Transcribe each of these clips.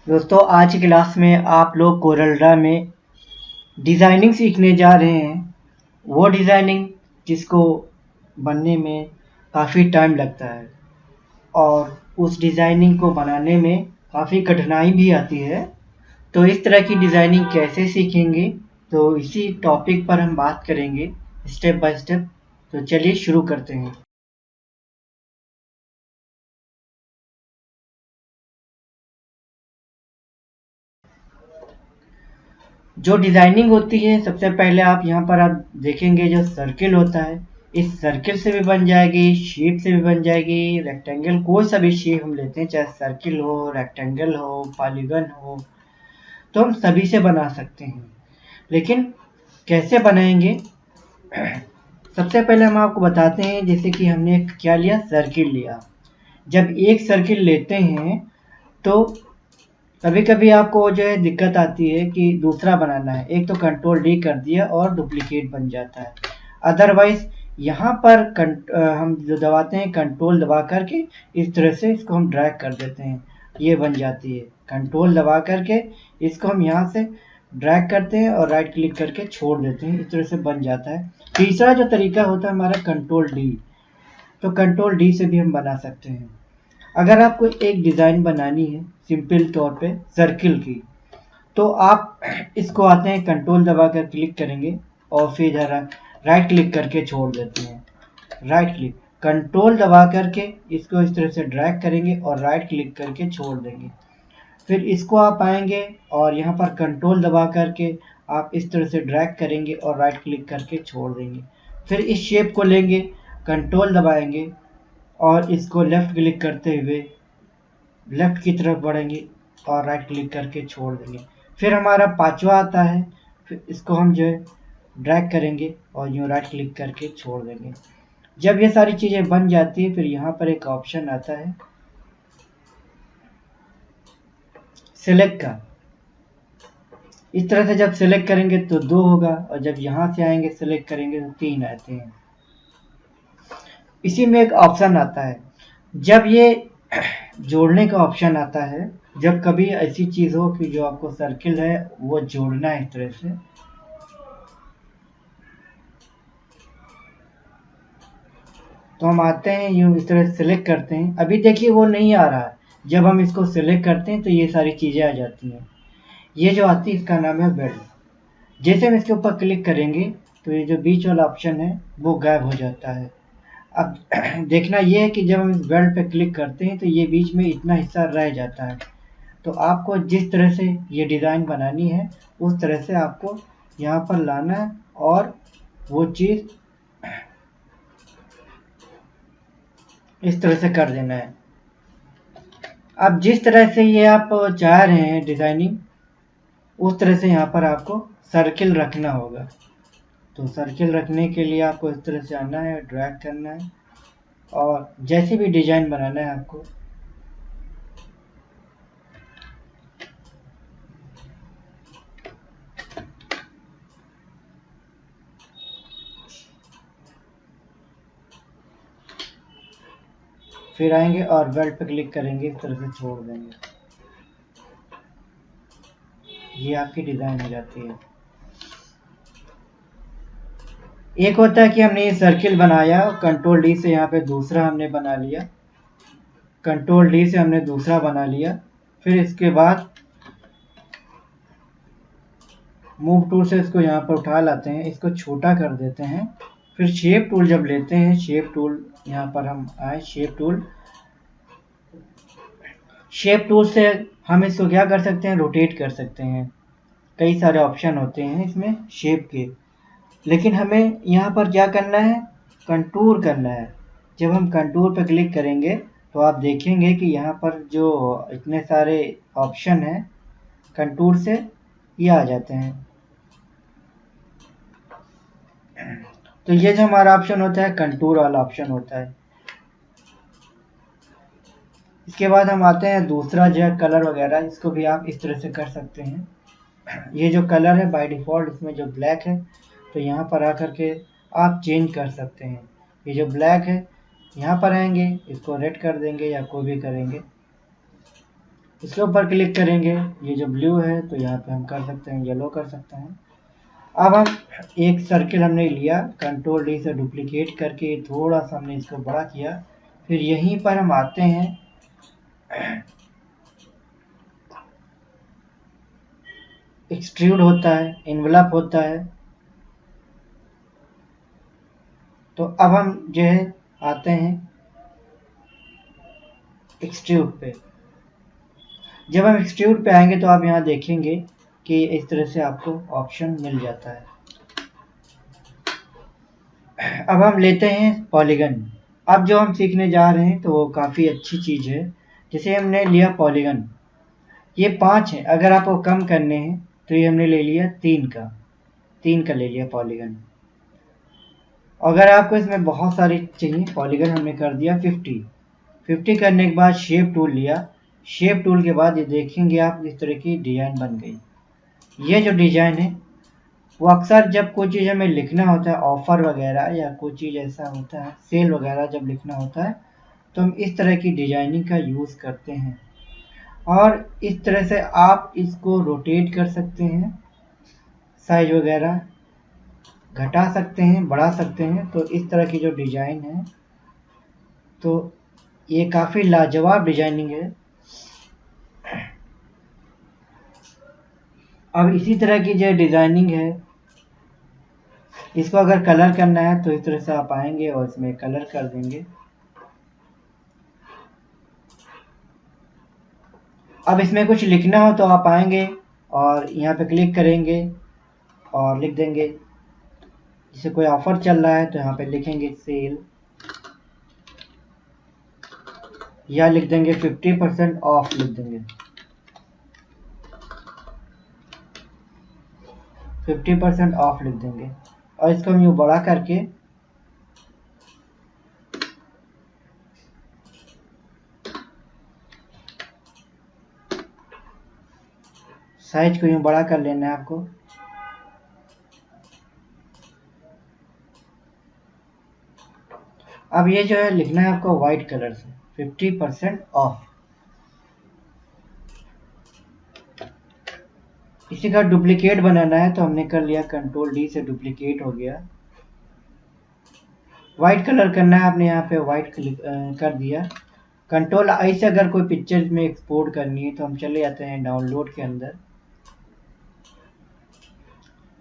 दोस्तों आज की क्लास में आप लोग कोरल में डिज़ाइनिंग सीखने जा रहे हैं। वो डिज़ाइनिंग जिसको बनने में काफ़ी टाइम लगता है और उस डिज़ाइनिंग को बनाने में काफ़ी कठिनाई भी आती है। तो इस तरह की डिज़ाइनिंग कैसे सीखेंगे, तो इसी टॉपिक पर हम बात करेंगे स्टेप बाय स्टेप। तो चलिए शुरू करते हैं। जो डिज़ाइनिंग होती है, सबसे पहले आप यहाँ पर आप देखेंगे जो सर्किल होता है, इस सर्किल से भी बन जाएगी, शेप से भी बन जाएगी, रेक्टेंगल कोई सा भी शेप हम लेते हैं, चाहे सर्किल हो, रेक्टेंगल हो, पॉलीगन हो, तो हम सभी से बना सकते हैं। लेकिन कैसे बनाएंगे, सबसे पहले हम आपको बताते हैं। जैसे कि हमने क्या लिया, सर्किल लिया। जब एक सर्किल लेते हैं तो कभी कभी आपको जो है दिक्कत आती है कि दूसरा बनाना है, एक तो कंट्रोल डी कर दिया और डुप्लीकेट बन जाता है। अदरवाइज यहाँ पर हम जो दबाते हैं कंट्रोल दबा करके इस तरह से इसको हम ड्रैग कर देते हैं, ये बन जाती है। कंट्रोल दबा करके इसको हम यहाँ से ड्रैग करते हैं और राइट क्लिक करके छोड़ देते हैं, इस तरह से बन जाता है। तीसरा जो तरीका होता है हमारा कंट्रोल डी, तो कंट्रोल डी से भी हम बना सकते हैं। अगर आपको एक डिज़ाइन बनानी है सिंपल तौर पे सर्किल की, तो आप इसको आते हैं कंट्रोल दबा कर क्लिक करेंगे और फिर इधर राइट क्लिक करके छोड़ देते हैं। राइट क्लिक कंट्रोल दबा करके इसको इस तरह से ड्रैग करेंगे और राइट क्लिक करके छोड़ देंगे। फिर इसको आप आएंगे और यहाँ पर कंट्रोल दबा करके आप इस तरह से ड्रैग करेंगे और राइट क्लिक करके छोड़ देंगे। फिर इस शेप को लेंगे, कंट्रोल दबाएंगे और इसको लेफ़्ट क्लिक करते हुए लेफ़्ट की तरफ बढ़ेंगे और राइट क्लिक करके छोड़ देंगे। फिर हमारा पांचवा आता है, फिर इसको हम जो है ड्रैग करेंगे और यूँ राइट क्लिक करके छोड़ देंगे। जब ये सारी चीज़ें बन जाती है, फिर यहाँ पर एक ऑप्शन आता है सिलेक्ट का। इस तरह से जब सिलेक्ट करेंगे तो 2 होगा और जब यहाँ से आएंगे सिलेक्ट करेंगे तो 3 आते हैं। इसी में एक ऑप्शन आता है, जब ये जोड़ने का ऑप्शन आता है, जब कभी ऐसी चीज़ हो कि जो आपको सर्किल है वो जोड़ना है इस तरह से, तो हम आते हैं यूँ इस तरह से सिलेक्ट करते हैं। अभी देखिए वो नहीं आ रहा है, जब हम इसको सिलेक्ट करते हैं तो ये सारी चीज़ें आ जाती हैं। ये जो आती है इसका नाम है वेल्ड। जैसे हम इसके ऊपर क्लिक करेंगे तो ये जो बीच वाला ऑप्शन है वो गायब हो जाता है। अब देखना ये है कि जब हम इस वेल्ड पे क्लिक करते हैं तो ये बीच में इतना हिस्सा रह जाता है। तो आपको जिस तरह से ये डिज़ाइन बनानी है उस तरह से आपको यहाँ पर लाना है और वो चीज़ इस तरह से कर देना है। अब जिस तरह से ये आप चाह रहे हैं डिज़ाइनिंग, उस तरह से यहाँ पर आपको सर्किल रखना होगा। तो सर्किल रखने के लिए आपको इस तरह से आना है, ड्रैग करना है और जैसे भी डिज़ाइन बनाना है आपको, फिर आएंगे और वेल्ड पे क्लिक करेंगे, इस तरह से छोड़ देंगे। ये आपकी डिज़ाइन हो जाती है। एक होता है कि हमने ये सर्किल बनाया, कंट्रोल डी से यहाँ पे दूसरा हमने बना लिया, कंट्रोल डी से हमने दूसरा बना लिया। फिर इसके बाद मूव टूल से इसको यहाँ पर उठा लाते हैं, इसको छोटा कर देते हैं। फिर शेप टूल जब लेते हैं, शेप टूल यहाँ पर हम आए, शेप टूल से हम इसको क्या कर सकते हैं, रोटेट कर सकते हैं। कई सारे ऑप्शन होते हैं इसमें शेप के, लेकिन हमें यहाँ पर क्या करना है, कंटूर करना है। जब हम कंटूर पर क्लिक करेंगे तो आप देखेंगे कि यहाँ पर जो इतने सारे ऑप्शन हैं कंटूर से ये आ जाते हैं। तो ये जो हमारा ऑप्शन होता है कंटूर वाला ऑप्शन होता है। इसके बाद हम आते हैं दूसरा जो है कलर वगैरह, इसको भी आप इस तरह से कर सकते हैं। ये जो कलर है बाय डिफ़ॉल्ट इसमें जो ब्लैक है, तो यहाँ पर आकर के आप चेंज कर सकते हैं। ये जो ब्लैक है यहाँ पर आएंगे, इसको रेड कर देंगे या कोई भी करेंगे। इसके ऊपर क्लिक करेंगे, ये जो ब्लू है तो यहाँ पे हम कर सकते हैं येलो कर सकते हैं। अब हम एक सर्किल हमने लिया, कंट्रोल डी से डुप्लीकेट करके थोड़ा सा हमने इसको बड़ा किया, फिर यहीं पर हम आते हैं एक्सट्रूड होता है, इन्वेलप होता है। तो अब हम जो है आते हैं एक्सट्रूड पे। जब हम एक्सट्रूड पे आएंगे तो आप यहाँ देखेंगे कि इस तरह से आपको ऑप्शन मिल जाता है। अब हम लेते हैं पॉलीगन। अब जो हम सीखने जा रहे हैं तो वो काफ़ी अच्छी चीज़ है। जैसे हमने लिया पॉलीगन, ये 5 है, अगर आपको कम करने हैं तो ये हमने ले लिया 3 का ले लिया पॉलीगन। अगर आपको इसमें बहुत सारी चाहिए, पॉलीगन हमने कर दिया 50 करने के बाद शेप टूल लिया। शेप टूल के बाद ये देखेंगे आप इस तरह की डिज़ाइन बन गई। ये जो डिज़ाइन है वो अक्सर जब कोई चीज़ हमें लिखना होता है, ऑफ़र वगैरह या कोई चीज़ ऐसा होता है, सेल वगैरह जब लिखना होता है तो हम इस तरह की डिजाइनिंग का यूज़ करते हैं। और इस तरह से आप इसको रोटेट कर सकते हैं, साइज वगैरह घटा सकते हैं, बढ़ा सकते हैं। तो इस तरह की जो डिज़ाइन है तो ये काफ़ी लाजवाब डिजाइनिंग है। अब इसी तरह की जो डिजाइनिंग है, इसको अगर कलर करना है तो इस तरह से आप आएंगे और इसमें कलर कर देंगे। अब इसमें कुछ लिखना हो तो आप आएंगे और यहाँ पे क्लिक करेंगे और लिख देंगे। जैसे कोई ऑफर चल रहा है तो यहाँ पे लिखेंगे सेल, या लिख देंगे 50% ऑफ, लिख देंगे 50% ऑफ लिख देंगे। और इसको हम यूँ बड़ा करके साइज को यूँ बड़ा कर लेना है आपको। अब ये जो है लिखना है आपको वाइट कलर से 50% ऑफ। इसी का डुप्लीकेट बनाना है तो हमने कर लिया, कंट्रोल डी से डुप्लीकेट हो गया। वाइट कलर करना है आपने, यहाँ पे वाइट क्लिक कर दिया। कंट्रोल आई से अगर कोई पिक्चर में एक्सपोर्ट करनी है तो हम चले जाते हैं डाउनलोड के अंदर।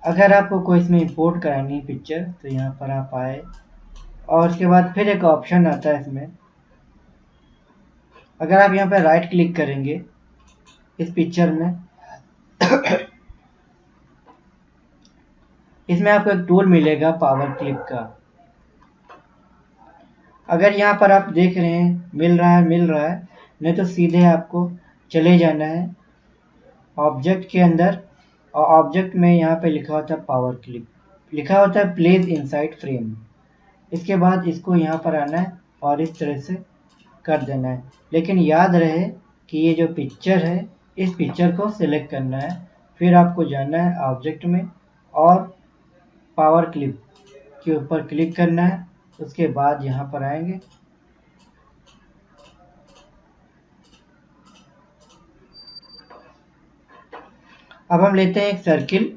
अगर आपको कोई इसमें इंपोर्ट करानी है पिक्चर तो यहाँ पर आप आए और उसके बाद फिर एक ऑप्शन आता है इसमें। अगर आप यहाँ पर राइट क्लिक करेंगे इस पिक्चर में इसमें आपको एक टूल मिलेगा पावर क्लिप का। अगर यहाँ पर आप देख रहे हैं मिल रहा है, नहीं तो सीधे आपको चले जाना है ऑब्जेक्ट के अंदर, और ऑब्जेक्ट में यहाँ पे लिखा होता है पावर क्लिप, लिखा होता है प्लेस इनसाइड फ्रेम। इसके बाद इसको यहाँ पर आना है और इस तरह से कर देना है। लेकिन याद रहे कि ये जो पिक्चर है इस पिक्चर को सिलेक्ट करना है, फिर आपको जाना है ऑब्जेक्ट में और पावर क्लिप के ऊपर क्लिक करना है। उसके बाद यहाँ पर आएंगे, अब हम लेते हैं एक सर्किल।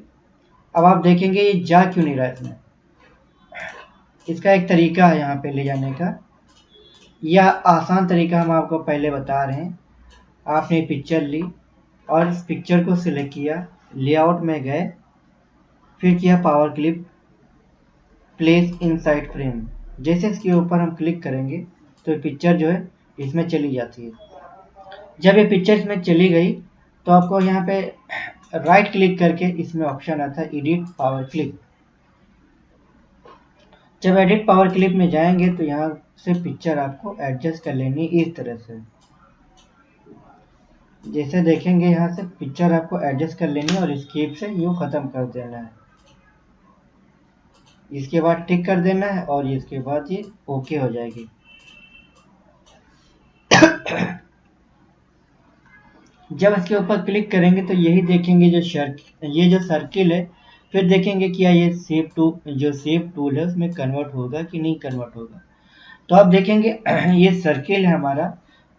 अब आप देखेंगे ये जा क्यों नहीं रहा है इसमें। इसका एक तरीका है यहाँ पे ले जाने का, यह आसान तरीका हम आपको पहले बता रहे हैं। आपने पिक्चर ली और इस पिक्चर को सिलेक्ट किया, लेआउट में गए, फिर किया power clip place inside frame. जैसे इसके ऊपर हम क्लिक करेंगे तो पिक्चर जो है इसमें चली जाती है। जब ये पिक्चर इसमें चली गई तो आपको यहाँ पे राइट क्लिक करके इसमें ऑप्शन आता है एडिट पावर क्लिप। जब एडिट पावर क्लिप में जाएंगे तो यहाँ से पिक्चर आपको एडजस्ट कर लेनी इस तरह से। जैसे देखेंगे यहाँ से पिक्चर आपको एडजस्ट कर लेनी है और स्केप से यूँ ख़त्म कर देना है। इसके बाद टिक कर देना है और इसके बाद ये ओके हो जाएगी। जब इसके ऊपर क्लिक करेंगे तो यही देखेंगे ये जो सर्किल है, फिर देखेंगे क्या ये शेप टूल है उसमें कन्वर्ट होगा कि नहीं कन्वर्ट होगा। तो आप देखेंगे ये सर्किल है हमारा,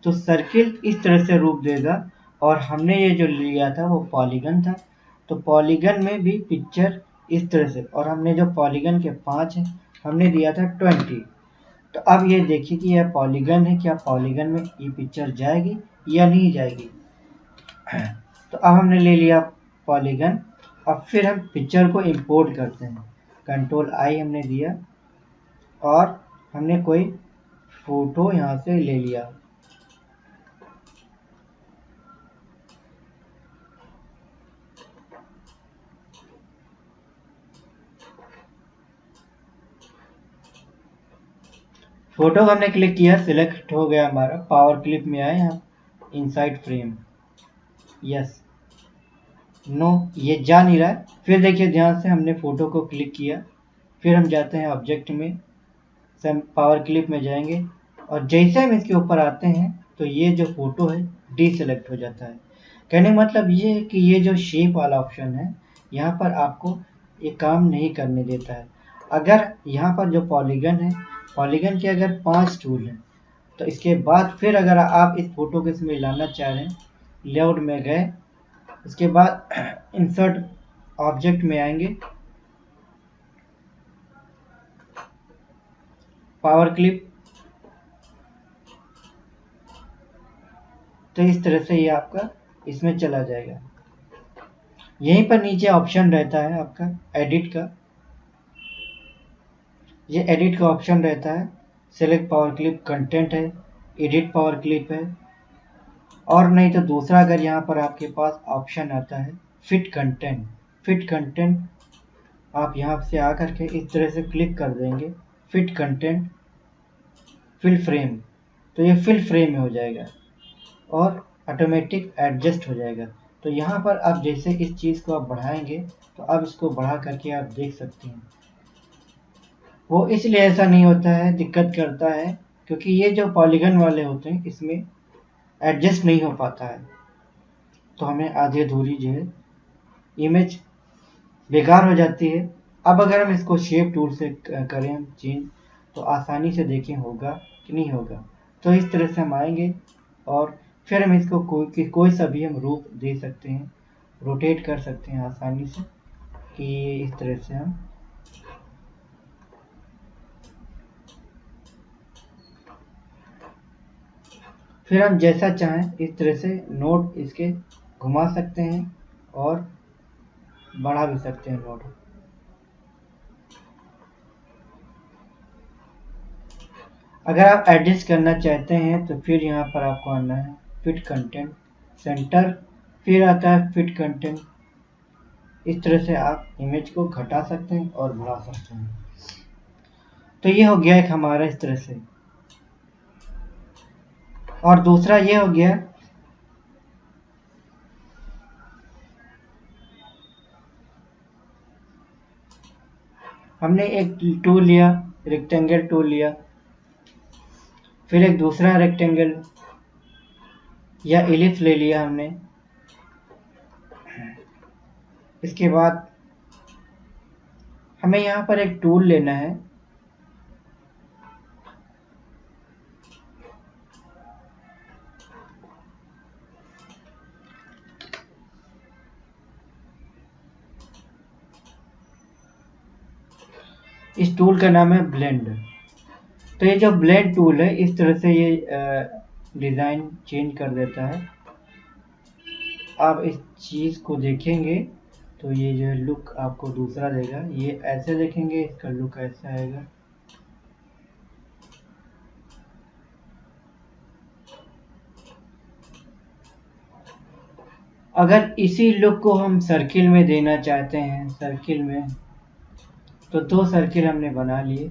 तो सर्किल इस तरह से रूप देगा और हमने ये जो लिया था वो पॉलीगन था, तो पॉलीगन में भी पिक्चर इस तरह से, और हमने जो पॉलीगन के 5 है हमने दिया था 20। तो अब ये देखिए कि यह पॉलीगन है, क्या पॉलीगन में ये पिक्चर जाएगी या नहीं जाएगी। तो अब हमने ले लिया पॉलीगन। अब फिर हम पिक्चर को इंपोर्ट करते हैं, कंट्रोल आई हमने दिया और हमने कोई फोटो यहाँ से ले लिया। फोटो हमने क्लिक किया, सिलेक्ट हो गया हमारा, पावर क्लिप में आए हम, इनसाइड फ्रेम, यस, नो, ये जा नहीं रहा है। फिर देखिए ध्यान से, हमने फोटो को क्लिक किया, फिर हम जाते हैं ऑब्जेक्ट में, पावर क्लिप में जाएंगे और जैसे हम इसके ऊपर आते हैं तो ये जो फोटो है डीसेलेक्ट हो जाता है। कहने का मतलब ये है कि ये जो शेप वाला ऑप्शन है यहाँ पर आपको ये काम नहीं करने देता है। अगर यहाँ पर जो पॉलीगन है, पॉलीगन के अगर 5 टूल हैं, तो इसके बाद फिर अगर आप इस फोटो को इसमें लाना चाह रहे हैं, लेआउट में गए, उसके बाद इंसर्ट ऑब्जेक्ट में आएंगे, पावर क्लिप, तो इस तरह से ये आपका इसमें चला जाएगा। यहीं पर नीचे ऑप्शन रहता है आपका एडिट का, ये एडिट का ऑप्शन रहता है, सेलेक्ट पावर क्लिप कंटेंट है, एडिट पावर क्लिप है, और नहीं तो दूसरा अगर यहाँ पर आपके पास ऑप्शन आता है फिट कंटेंट, फिट कंटेंट आप यहाँ से आकर के इस तरह से क्लिक कर देंगे, फिट कंटेंट फिल फ्रेम, तो ये फिल फ्रेम में हो जाएगा और ऑटोमेटिक एडजस्ट हो जाएगा। तो यहाँ पर आप जैसे इस चीज़ को आप बढ़ाएंगे तो अब इसको बढ़ा करके आप देख सकते हैं। वो इसलिए ऐसा नहीं होता है, दिक्कत करता है, क्योंकि ये जो पॉलीगन वाले होते हैं इसमें एडजस्ट नहीं हो पाता है, तो हमें आधी अधूरी जो है इमेज बेकार हो जाती है। अब अगर हम इसको शेप टूल से करें हम चेंज, तो आसानी से देखें होगा कि नहीं होगा। तो इस तरह से हम आएंगे और फिर हम इसको कोई सा भी हम रूप दे सकते हैं, रोटेट कर सकते हैं आसानी से, कि इस तरह से हम फिर हम जैसा चाहें इस तरह से नोड इसके घुमा सकते हैं और बढ़ा भी सकते हैं नोड। अगर आप एडजस्ट करना चाहते हैं तो फिर यहाँ पर आपको आना है फिट कंटेंट सेंटर, फिर आता है फिट कंटेंट। इस तरह से आप इमेज को घटा सकते हैं और बढ़ा सकते हैं। तो ये हो गया एक हमारा इस तरह से, और दूसरा ये हो गया हमने एक टूल लिया, रेक्टेंगल टूल लिया, फिर एक दूसरा रेक्टेंगल या एलिप्स ले लिया हमने। इसके बाद हमें यहाँ पर एक टूल लेना है, इस टूल का नाम है ब्लेंड। तो ये जो ब्लेंड टूल है इस तरह से ये डिज़ाइन चेंज कर देता है। आप इस चीज़ को देखेंगे तो ये जो लुक आपको दूसरा देगा, ये ऐसे देखेंगे इसका लुक ऐसा आएगा। अगर इसी लुक को हम सर्किल में देना चाहते हैं, सर्किल में, तो 2 सर्किल हमने बना लिए,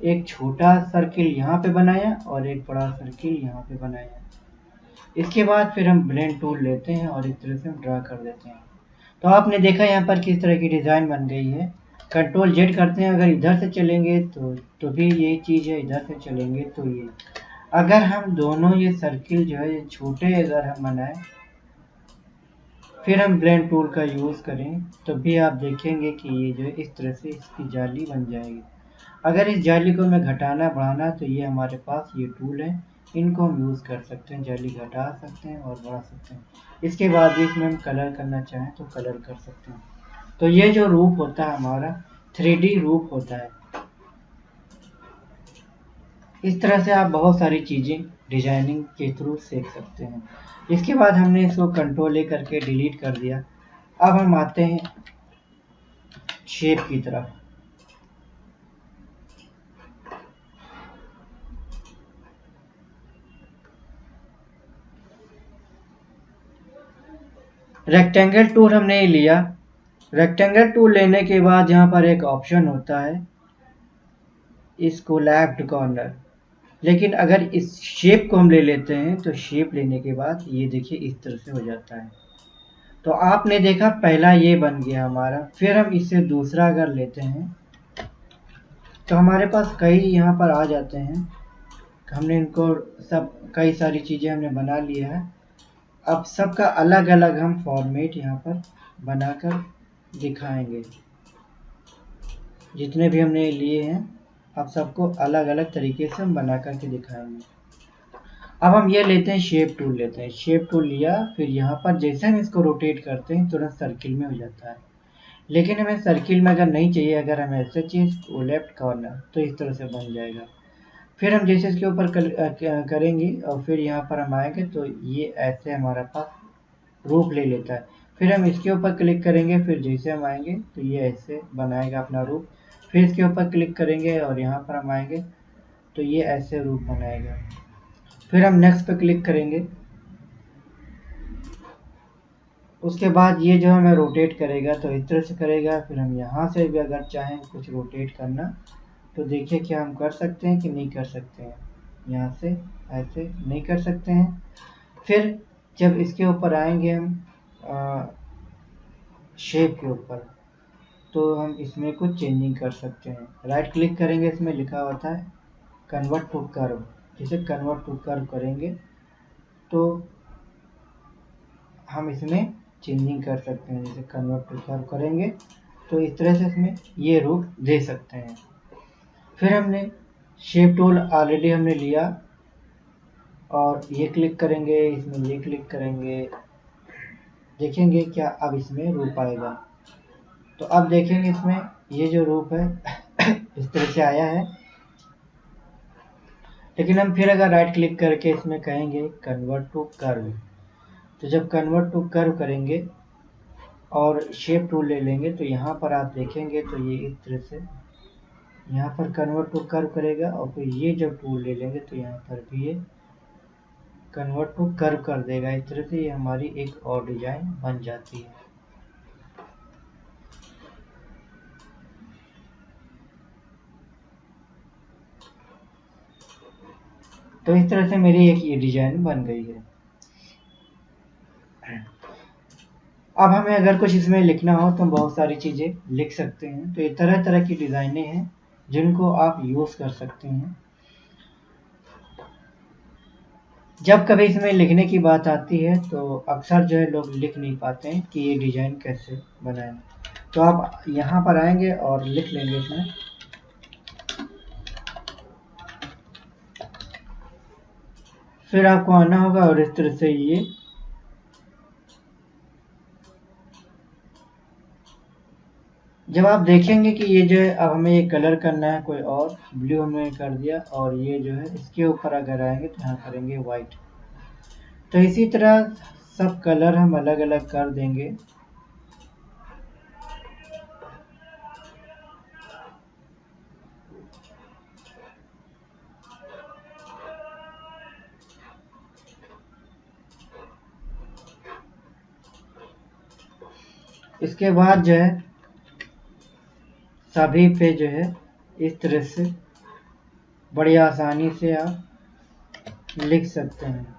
एक छोटा सर्किल यहाँ पे बनाया और एक बड़ा सर्किल यहाँ पे बनाया। इसके बाद फिर हम ब्लेंड टूल लेते हैं और इस तरह से हम ड्रा कर देते हैं। तो आपने देखा यहाँ पर किस तरह की डिज़ाइन बन गई है। कंट्रोल जेड करते हैं, अगर इधर से चलेंगे तो भी यही चीज़ है, इधर से चलेंगे तो ये। अगर हम दोनों ये सर्किल जो है ये छोटे अगर हम बनाए, फिर हम ब्लेंड टूल का यूज़ करें, तो भी आप देखेंगे कि ये जो है इस तरह से इसकी जाली बन जाएगी। अगर इस जाली को मैं घटाना बढ़ाना, तो ये हमारे पास ये टूल है, इनको हम यूज़ कर सकते हैं, जाली घटा सकते हैं और बढ़ा सकते हैं। इसके बाद भी इसमें हम कलर करना चाहें तो कलर कर सकते हैं। तो ये जो रूप होता है हमारा 3D रूप होता है। इस तरह से आप बहुत सारी चीज़ें डिजाइनिंग के थ्रू सीख सकते हैं। इसके बाद हमने इसको कंट्रोल ए करके डिलीट कर दिया। अब हम आते हैं शेप की तरफ। रेक्टेंगल टूल हमने लिया। रेक्टेंगल टूल लेने के बाद यहाँ पर एक ऑप्शन होता है इसको लेफ्ट कॉर्नर। लेकिन अगर इस शेप को हम ले लेते हैं तो शेप लेने के बाद ये देखिए इस तरह से हो जाता है। तो आपने देखा पहला ये बन गया हमारा। फिर हम इससे दूसरा अगर लेते हैं तो हमारे पास कई यहाँ पर आ जाते हैं। हमने इनको सब कई सारी चीज़ें हमने बना लिया है। अब सबका अलग अलग हम फॉर्मेट यहाँ पर बनाकर दिखाएंगे। जितने भी हमने लिए हैं अब सबको अलग अलग तरीके से हम बना करके दिखाएंगे। अब हम ये लेते हैं शेप टूल लेते हैं। शेप टूल लिया, फिर यहाँ पर जैसे हम इसको रोटेट करते हैं तुरंत सर्किल में हो जाता है। लेकिन हमें सर्किल में अगर नहीं चाहिए, अगर हमें ऐसा चाहिए लेफ्ट कॉर्नर, तो इस तरह से बन जाएगा। फिर हम जैसे इसके ऊपर करेंगे और फिर यहाँ पर हम आएंगे तो ये ऐसे हमारे पास रूप ले लेता है। फिर हम इसके ऊपर क्लिक करेंगे, फिर जैसे हम आएंगे तो ये ऐसे बनाएगा अपना रूप। फिर इसके ऊपर क्लिक करेंगे और यहाँ पर हम आएंगे तो ये ऐसे रूप बनाएगा। फिर हम नेक्स्ट पे क्लिक करेंगे। उसके बाद ये जो हमें रोटेट करेगा तो इस तरह से करेगा। फिर हम यहाँ से भी अगर चाहें कुछ रोटेट करना तो देखिए क्या हम कर सकते हैं कि नहीं कर सकते हैं। यहाँ से ऐसे नहीं कर सकते हैं। फिर जब इसके ऊपर आएंगे हम शेप के ऊपर तो हम इसमें कुछ चेंजिंग कर सकते हैं। राइट क्लिक करेंगे, इसमें लिखा होता है कन्वर्ट टू कर्व। जैसे कन्वर्ट टू कर्व करेंगे तो हम इसमें चेंजिंग कर सकते हैं। जैसे कन्वर्ट टू कर्व करेंगे तो इस तरह से इसमें ये रूप दे सकते हैं। फिर हमने शेप टूल ऑलरेडी हमने लिया और ये क्लिक करेंगे, इसमें ये क्लिक करेंगे, देखेंगे क्या अब इसमें रूप आएगा। तो अब देखेंगे इसमें ये जो रूप है इस तरह से आया है। लेकिन हम फिर अगर राइट क्लिक करके इसमें कहेंगे कन्वर्ट टू कर्व, तो जब कन्वर्ट टू कर्व करेंगे और शेप टूल ले लेंगे तो यहाँ पर आप देखेंगे तो ये इस तरह से यहाँ पर कन्वर्ट टू कर्व करेगा। और फिर ये जब टूल ले लेंगे तो यहाँ पर भी ये कन्वर्ट टू कर्व कर देगा। इस तरह से ये हमारी एक और डिजाइन बन जाती है। तो इस तरह से मेरी एक ये डिजाइन बन गई है। अब हमें अगर कुछ इसमें लिखना हो तो बहुत सारी चीज़ें लिख सकते हैं। तो ये तरह तरह की डिज़ाइनें हैं जिनको आप यूज़ कर सकते हैं। जब कभी इसमें लिखने की बात आती है तो अक्सर जो है लोग लिख नहीं पाते हैं कि ये डिज़ाइन कैसे बनाएं। तो आप यहाँ पर आएंगे और लिख लेंगे इसमें फिर आपको आना होगा और इस तरह से ये जब आप देखेंगे कि ये जो है अब हमें ये कलर करना है कोई और, ब्लू हमने कर दिया और ये जो है इसके ऊपर अगर आएंगे तो यहाँ करेंगे वाइट। तो इसी तरह सब कलर हम अलग अलग कर देंगे। इसके बाद जो है सभी पे जो है इस तरह से बड़ी आसानी से आप लिख सकते हैं।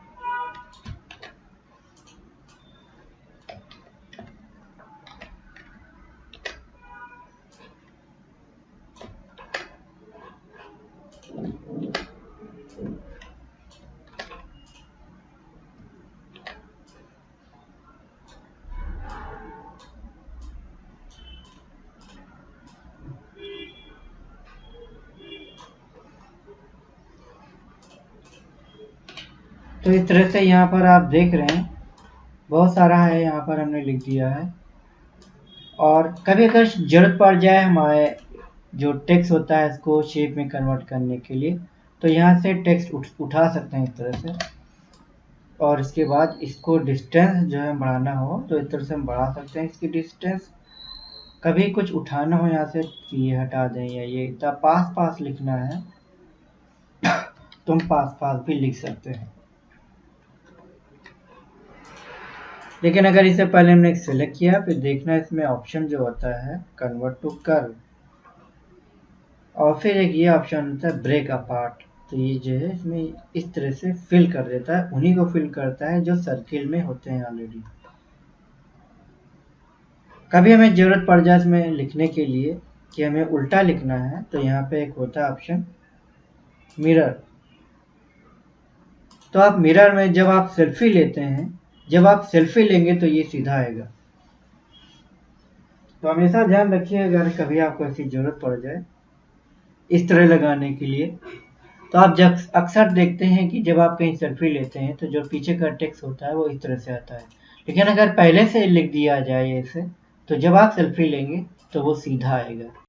तो इस तरह से यहाँ पर आप देख रहे हैं बहुत सारा है, यहाँ पर हमने लिख दिया है। और कभी अगर ज़रूरत पड़ जाए हमारे जो टेक्स्ट होता है इसको शेप में कन्वर्ट करने के लिए, तो यहाँ से टेक्स्ट उठा सकते हैं इस तरह से। और इसके बाद इसको डिस्टेंस जो है बढ़ाना हो तो इस तरह से हम बढ़ा सकते हैं इसकी डिस्टेंस। कभी कुछ उठाना हो यहाँ से ये हटा दें, या ये इतना पास पास लिखना है तुम पास पास भी लिख सकते हैं। लेकिन अगर इसे पहले हमने सेलेक्ट किया, फिर देखना इसमें ऑप्शन जो होता है कन्वर्ट टू कर्व, और फिर एक ये ऑप्शन होता है ब्रेक अपार्ट। तो ये जो है इसमें इस तरह से फिल कर देता है, उन्हीं को फिल करता है जो सर्किल में होते हैं ऑलरेडी। कभी हमें ज़रूरत पड़ जाए इसमें लिखने के लिए कि हमें उल्टा लिखना है, तो यहाँ पे एक होता है ऑप्शन मिरर। तो आप मिरर में जब आप सेल्फी लेते हैं, जब आप सेल्फी लेंगे तो ये सीधा आएगा। तो हमेशा ध्यान रखिए अगर कभी आपको ऐसी ज़रूरत पड़ जाए इस तरह लगाने के लिए, तो आप जब अक्सर देखते हैं कि जब आप कहीं सेल्फी लेते हैं तो जो पीछे का टेक्स्ट होता है वो इस तरह से आता है। लेकिन अगर पहले से लिख दिया जाए ऐसे, तो जब आप सेल्फी लेंगे तो वो सीधा आएगा।